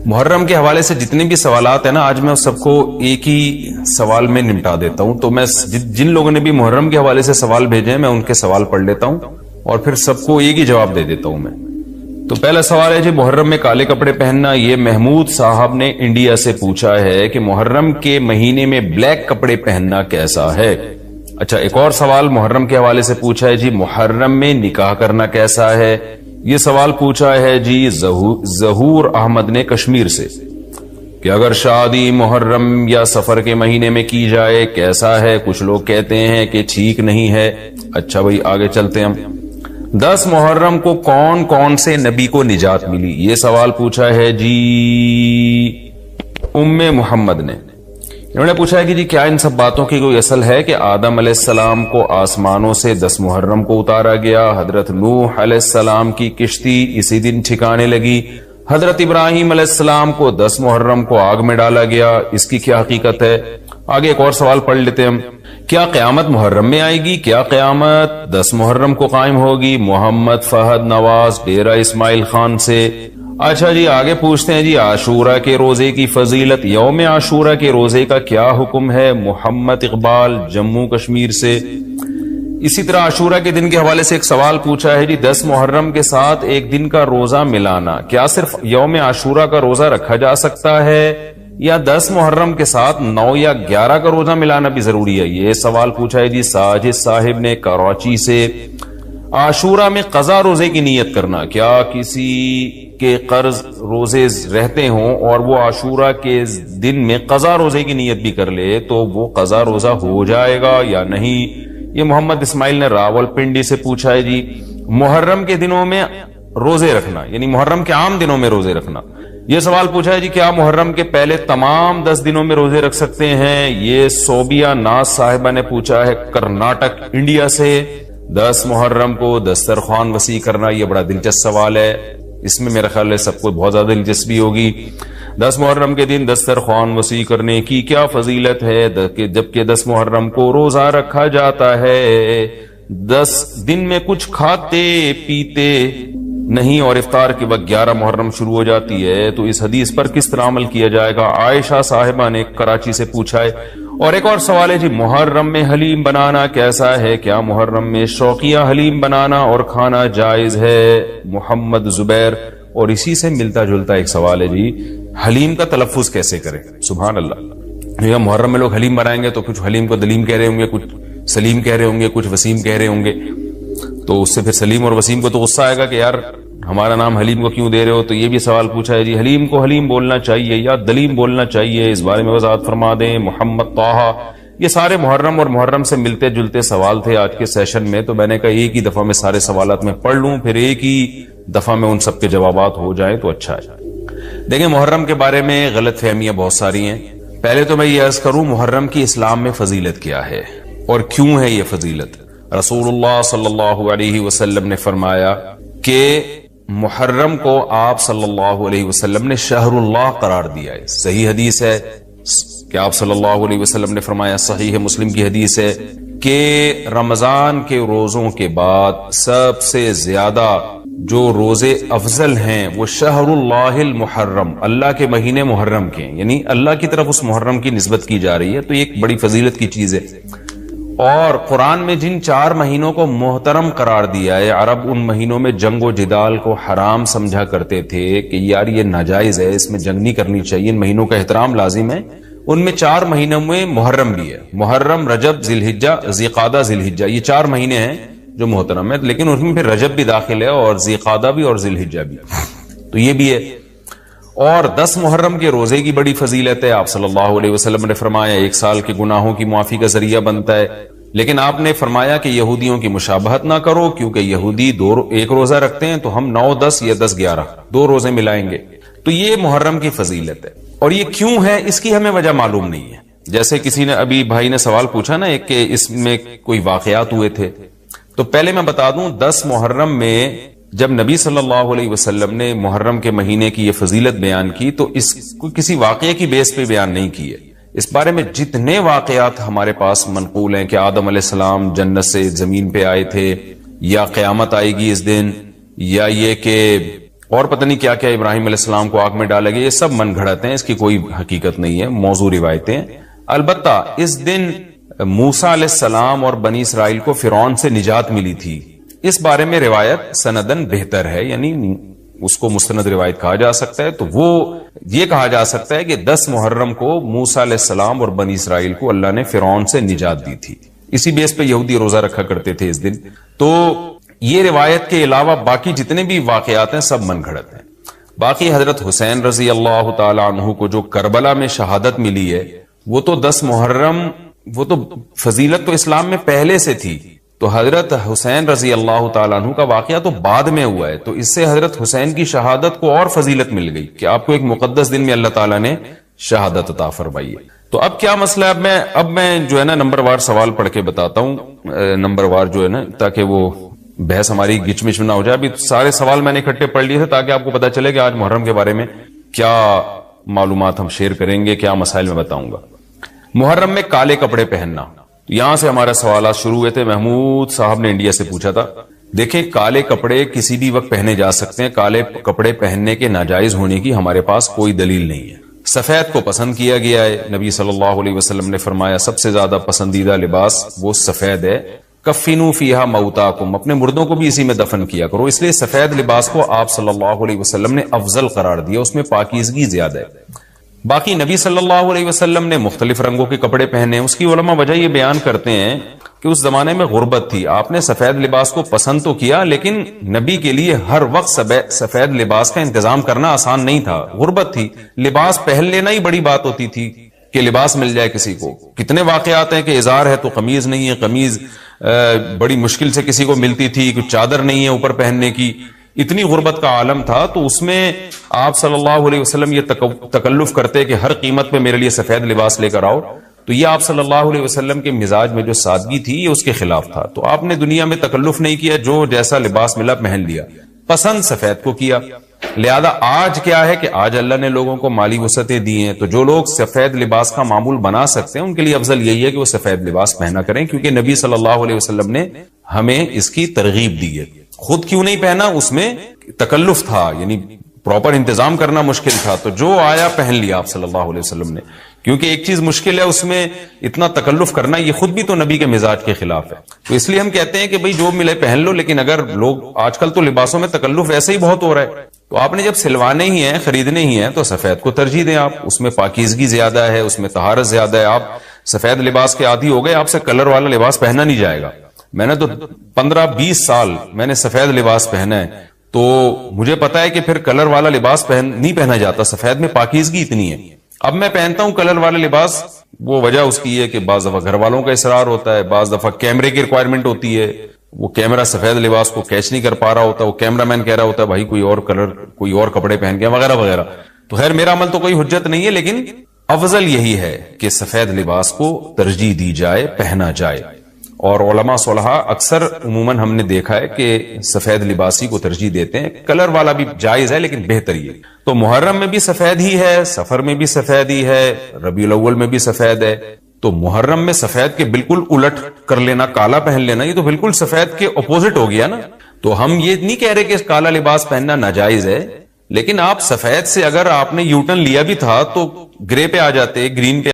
محرم کے حوالے سے جتنے بھی سوالات ہیں نا، آج میں سب کو ایک ہی سوال میں نمٹا دیتا ہوں. تو میں جن لوگوں نے بھی محرم کے حوالے سے سوال بھیجے ہیں میں ان کے سوال پڑھ لیتا ہوں اور پھر سب کو ایک ہی جواب دے دیتا ہوں میں. تو پہلا سوال ہے جی، محرم میں کالے کپڑے پہننا. یہ محمود صاحب نے انڈیا سے پوچھا ہے کہ محرم کے مہینے میں بلیک کپڑے پہننا کیسا ہے. اچھا، ایک اور سوال محرم کے حوالے سے پوچھا ہے جی، محرم میں نکاح کرنا کیسا ہے. یہ سوال پوچھا ہے جی ظہور احمد نے کشمیر سے کہ اگر شادی محرم یا سفر کے مہینے میں کی جائے کیسا ہے. کچھ لوگ کہتے ہیں کہ ٹھیک نہیں ہے. اچھا بھائی آگے چلتے ہیں ہم. 10 محرم کو کون کون سے نبی کو نجات ملی. یہ سوال پوچھا ہے جی ام محمد نے. انہوں نے پوچھا ہے کہ جی کیا ان سب باتوں کی کوئی اصل ہے کہ آدم علیہ السلام کو آسمانوں سے 10 محرم کو اتارا گیا، حضرت نوح علیہ السلام کی کشتی اسی دن ٹھکانے لگی، حضرت ابراہیم علیہ السلام کو 10 محرم کو آگ میں ڈالا گیا. اس کی کیا حقیقت ہے؟ آگے ایک اور سوال پڑھ لیتے ہیں ہم. کیا قیامت محرم میں آئے گی؟ کیا قیامت 10 محرم کو قائم ہوگی؟ محمد فہد نواز ڈیرہ اسماعیل خان سے. اچھا جی آگے پوچھتے ہیں جی عاشورہ کے روزے کی فضیلت. یوم عاشورہ کے روزے کا کیا حکم ہے؟ محمد اقبال جموں کشمیر سے. اسی طرح عاشورہ کے دن کے حوالے سے ایک سوال پوچھا ہے جی 10 محرم کے ساتھ ایک دن کا روزہ ملانا، کیا صرف یوم عاشورہ کا روزہ رکھا جا سکتا ہے یا 10 محرم کے ساتھ 9 یا 11 کا روزہ ملانا بھی ضروری ہے؟ یہ سوال پوچھا ہے جی ساجد صاحب نے کراچی سے. عاشورہ میں قضا روزے کی نیت کرنا، کیا کسی کے قرض روزے رہتے ہوں اور وہ عاشورہ کے دن میں قضا روزے کی نیت بھی کر لے تو وہ قضا روزہ ہو جائے گا یا نہیں؟ یہ محمد اسماعیل نے راول پنڈی سے پوچھا ہے جی محرم کے دنوں میں روزے رکھنا، یعنی محرم کے عام دنوں میں روزے رکھنا. یہ سوال پوچھا ہے جی کیا محرم کے پہلے تمام 10 دنوں میں روزے رکھ سکتے ہیں؟ یہ صوبیہ ناز صاحبہ نے پوچھا ہے کرناٹک انڈیا سے. 10 محرم کو دسترخوان وسیع کرنا، یہ بڑا دلچسپ سوال ہے، اس میں میرا خیال ہے سب کو بہت زیادہ دلچسپی ہوگی. 10 محرم کے دن دسترخوان وسیع کرنے کی کیا فضیلت ہے جبکہ 10 محرم کو روزہ رکھا جاتا ہے؟ 10 دن میں کچھ کھاتے پیتے نہیں اور افطار کے وقت 11 محرم شروع ہو جاتی ہے، تو اس حدیث پر کس طرح عمل کیا جائے گا؟ عائشہ صاحبہ نے کراچی سے پوچھا ہے. اور ایک اور سوال ہے جی محرم میں حلیم بنانا کیسا ہے؟ کیا محرم میں شوقیہ حلیم بنانا اور کھانا جائز ہے؟ محمد زبیر. اور اسی سے ملتا جلتا ایک سوال ہے جی حلیم کا تلفظ کیسے کریں؟ سبحان اللہ، یا محرم میں لوگ حلیم بنائیں گے تو کچھ حلیم کو دلیم کہہ رہے ہوں گے، کچھ سلیم کہہ رہے ہوں گے، کچھ وسیم کہہ رہے ہوں گے، تو اس سے پھر سلیم اور وسیم کو تو غصہ آئے گا کہ یار ہمارا نام حلیم کو کیوں دے رہے ہو. تو یہ بھی سوال پوچھا ہے جی حلیم کو حلیم بولنا چاہیے یا دلیم بولنا چاہیے؟ اس بارے میں وضاحت فرما دیں. محمد طاہا. یہ سارے محرم اور محرم سے ملتے جلتے سوال تھے آج کے سیشن میں، تو میں نے کہا ایک ہی دفعہ میں سارے سوالات میں پڑھ لوں، پھر ایک ہی دفعہ میں ان سب کے جوابات ہو جائیں تو اچھا ہے. دیکھیں محرم کے بارے میں غلط فہمیاں بہت ساری ہیں. پہلے تو میں یہ عرض کروں محرم کی اسلام میں فضیلت کیا ہے اور کیوں ہے یہ فضیلت. رسول اللہ صلی اللہ علیہ وسلم نے فرمایا کہ محرم کو آپ صلی اللہ علیہ وسلم نے شہر اللہ قرار دیا ہے. صحیح حدیث ہے کہ آپ صلی اللہ علیہ وسلم نے فرمایا، صحیح مسلم کی حدیث ہے کہ رمضان کے روزوں کے بعد سب سے زیادہ جو روزے افضل ہیں وہ شہر اللہ المحرم، اللہ کے مہینے محرم کے، یعنی اللہ کی طرف اس محرم کی نسبت کی جا رہی ہے، تو یہ ایک بڑی فضیلت کی چیز ہے. اور قرآن میں جن 4 مہینوں کو محترم قرار دیا ہے، عرب ان مہینوں میں جنگ و جدال کو حرام سمجھا کرتے تھے کہ یار یہ ناجائز ہے، اس میں جنگ نہیں کرنی چاہیے، ان مہینوں کا احترام لازم ہے. ان میں 4 مہینوں میں محرم بھی ہے، محرم، رجب، ذی الحجہ، ذی قعدہ، ذی الحجہ، یہ 4 مہینے ہیں جو محترم ہے، لیکن ان میں پھر رجب بھی داخل ہے اور ذی قعدہ بھی اور ذی الحجہ بھی، تو یہ بھی ہے. اور 10 محرم کے روزے کی بڑی فضیلت ہے. آپ صلی اللہ علیہ وسلم نے فرمایا 1 سال کے گناہوں کی معافی کا ذریعہ بنتا ہے. لیکن آپ نے فرمایا کہ یہودیوں کی مشابہت نہ کرو، کیونکہ یہودی 1 روزہ رکھتے ہیں تو ہم 9 10 یا 10 11 2 روزے ملائیں گے. تو یہ محرم کی فضیلت ہے. اور یہ کیوں ہے اس کی ہمیں وجہ معلوم نہیں ہے. جیسے کسی نے ابھی بھائی نے سوال پوچھا نا ایک کہ اس میں کوئی واقعات ہوئے تھے، تو پہلے میں بتا دوں 10 محرم میں جب نبی صلی اللہ علیہ وسلم نے محرم کے مہینے کی یہ فضیلت بیان کی تو اس کو کسی واقعے کی بیس پہ بیان نہیں کی ہے. اس بارے میں جتنے واقعات ہمارے پاس منقول ہیں کہ آدم علیہ السلام جنت سے زمین پہ آئے تھے، یا قیامت آئے گی اس دن، یا یہ کہ اور پتہ نہیں کیا کیا ابراہیم علیہ السلام کو آگ میں ڈالا گیا، یہ سب من گھڑت ہیں، اس کی کوئی حقیقت نہیں ہے، موضوع روایتیں۔ البتہ اس دن موسیٰ علیہ السلام اور بنی اسرائیل کو فرعون سے نجات ملی تھی، اس بارے میں روایت سندن بہتر ہے، یعنی اس کو مستند روایت کہا جا سکتا ہے۔ تو وہ یہ کہا جا سکتا ہے کہ 10 محرم کو موسیٰ علیہ السلام اور بنی اسرائیل کو اللہ نے فرعون سے نجات دی تھی، اسی بیس پہ یہودی روزہ رکھا کرتے تھے اس دن۔ تو یہ روایت کے علاوہ باقی جتنے بھی واقعات ہیں سب من گھڑت ہیں۔ باقی حضرت حسین رضی اللہ تعالی عنہ کو جو کربلا میں شہادت ملی ہے، وہ تو 10 محرم، وہ تو فضیلت تو اسلام میں پہلے سے تھی، تو حضرت حسین رضی اللہ تعالیٰ عنہ کا واقعہ تو بعد میں ہوا ہے، تو اس سے حضرت حسین کی شہادت کو اور فضیلت مل گئی کہ آپ کو ایک مقدس دن میں اللہ تعالیٰ نے شہادت عطا فرمائی ہے۔ تو اب کیا مسئلہ ہے، اب میں جو ہے نا نمبر وار سوال پڑھ کے بتاتا ہوں، نمبر وار جو ہے نا، تاکہ وہ بحث ہماری گچ مچ نہ ہو جائے۔ ابھی سارے سوال میں نے اکٹھے پڑھ لیے تھے تاکہ آپ کو پتا چلے کہ آج محرم کے بارے میں کیا معلومات ہم شیئر کریں گے، کیا مسائل میں بتاؤں گا۔ محرم میں کالے کپڑے پہننا، یہاں سے ہمارے سوالات شروع ہوئے تھے۔ محمود صاحب نے انڈیا سے پوچھا تھا، دیکھیں کالے کپڑے کسی بھی وقت پہنے جا سکتے ہیں، کالے کپڑے پہننے کے ناجائز ہونے کی ہمارے پاس کوئی دلیل نہیں ہے۔ سفید کو پسند کیا گیا ہے، نبی صلی اللہ علیہ وسلم نے فرمایا سب سے زیادہ پسندیدہ لباس وہ سفید ہے، کفنوا فیہا موتاکم، اپنے مردوں کو بھی اسی میں دفن کیا کرو، اس لیے سفید لباس کو آپ صلی اللہ علیہ وسلم نے افضل قرار دیا، اس میں پاکیزگی زیادہ ہے۔ باقی نبی صلی اللہ علیہ وسلم نے مختلف رنگوں کے کپڑے پہنے، اس کی علماء وجہ یہ بیان کرتے ہیں کہ اس زمانے میں غربت تھی، آپ نے سفید لباس کو پسند تو کیا لیکن نبی کے لیے ہر وقت سفید لباس کا انتظام کرنا آسان نہیں تھا، غربت تھی، لباس پہن لینا ہی بڑی بات ہوتی تھی کہ لباس مل جائے کسی کو۔ کتنے واقعات ہیں کہ ازار ہے تو قمیض نہیں ہے، قمیض بڑی مشکل سے کسی کو ملتی تھی، کچھ چادر نہیں ہے اوپر پہننے کی، اتنی غربت کا عالم تھا، تو اس میں آپ صلی اللہ علیہ وسلم یہ تکلف کرتے کہ ہر قیمت پہ میرے لیے سفید لباس لے کر آؤ، تو یہ آپ صلی اللہ علیہ وسلم کے مزاج میں جو سادگی تھی یہ اس کے خلاف تھا، تو آپ نے دنیا میں تکلف نہیں کیا، جو جیسا لباس ملا پہن لیا، پسند سفید کو کیا۔ لہذا آج کیا ہے کہ آج اللہ نے لوگوں کو مالی وسعتیں دی ہیں، تو جو لوگ سفید لباس کا معمول بنا سکتے ہیں ان کے لیے افضل یہی ہے کہ وہ سفید لباس پہنا کریں، کیونکہ نبی صلی اللہ علیہ وسلم نے ہمیں اس کی ترغیب دی ہے۔ خود کیوں نہیں پہنا، اس میں تکلف تھا، یعنی پراپر انتظام کرنا مشکل تھا، تو جو آیا پہن لیا آپ صلی اللہ علیہ وسلم نے، کیونکہ ایک چیز مشکل ہے اس میں اتنا تکلف کرنا، یہ خود بھی تو نبی کے مزاج کے خلاف ہے، تو اس لیے ہم کہتے ہیں کہ بھئی جو ملے پہن لو، لیکن اگر لوگ آج کل تو لباسوں میں تکلف ایسے ہی بہت ہو رہا ہے، تو آپ نے جب سلوانے ہی ہیں، خریدنے ہی ہیں، تو سفید کو ترجیح دیں آپ، اس میں پاکیزگی زیادہ ہے، اس میں طہارت زیادہ ہے، آپ سفید لباس کے عادی ہو گئے، آپ سے کلر والا لباس پہنا نہیں جائے گا۔ میں نے تو 15-20 سال میں نے سفید لباس پہنا ہے، تو مجھے پتا ہے کہ پھر کلر والا لباس نہیں پہنا جاتا، سفید میں پاکیزگی اتنی ہے۔ اب میں پہنتا ہوں کلر والا لباس، وہ وجہ اس کی ہے کہ بعض دفعہ گھر والوں کا اصرار ہوتا ہے، بعض دفعہ کیمرے کی ریکوائرمنٹ ہوتی ہے، وہ کیمرہ سفید لباس کو کیچ نہیں کر پا رہا ہوتا، وہ کیمرہ مین کہہ رہا ہوتا ہے بھائی کوئی اور کلر، کوئی اور کپڑے پہن کے وغیرہ وغیرہ۔ تو خیر میرا عمل تو کوئی حجت نہیں ہے، لیکن افضل یہی ہے کہ سفید لباس کو ترجیح دی جائے، پہنا جائے، اور علماء صلحاء اکثر عموماً ہم نے دیکھا ہے کہ سفید لباسی کو ترجیح دیتے ہیں، کلر والا بھی جائز ہے لیکن بہتر یہ۔ تو محرم میں بھی سفید ہی ہے، سفر میں بھی سفید ہی ہے، ربیع الاول میں بھی سفید ہے، تو محرم میں سفید کے بالکل الٹ کر لینا، کالا پہن لینا، یہ تو بالکل سفید کے اپوزٹ ہو گیا نا۔ تو ہم یہ نہیں کہہ رہے کہ کالا لباس پہننا ناجائز ہے، لیکن آپ سفید سے اگر آپ نے یوٹن لیا بھی تھا تو گرے پہ آ جاتے، گرین پہ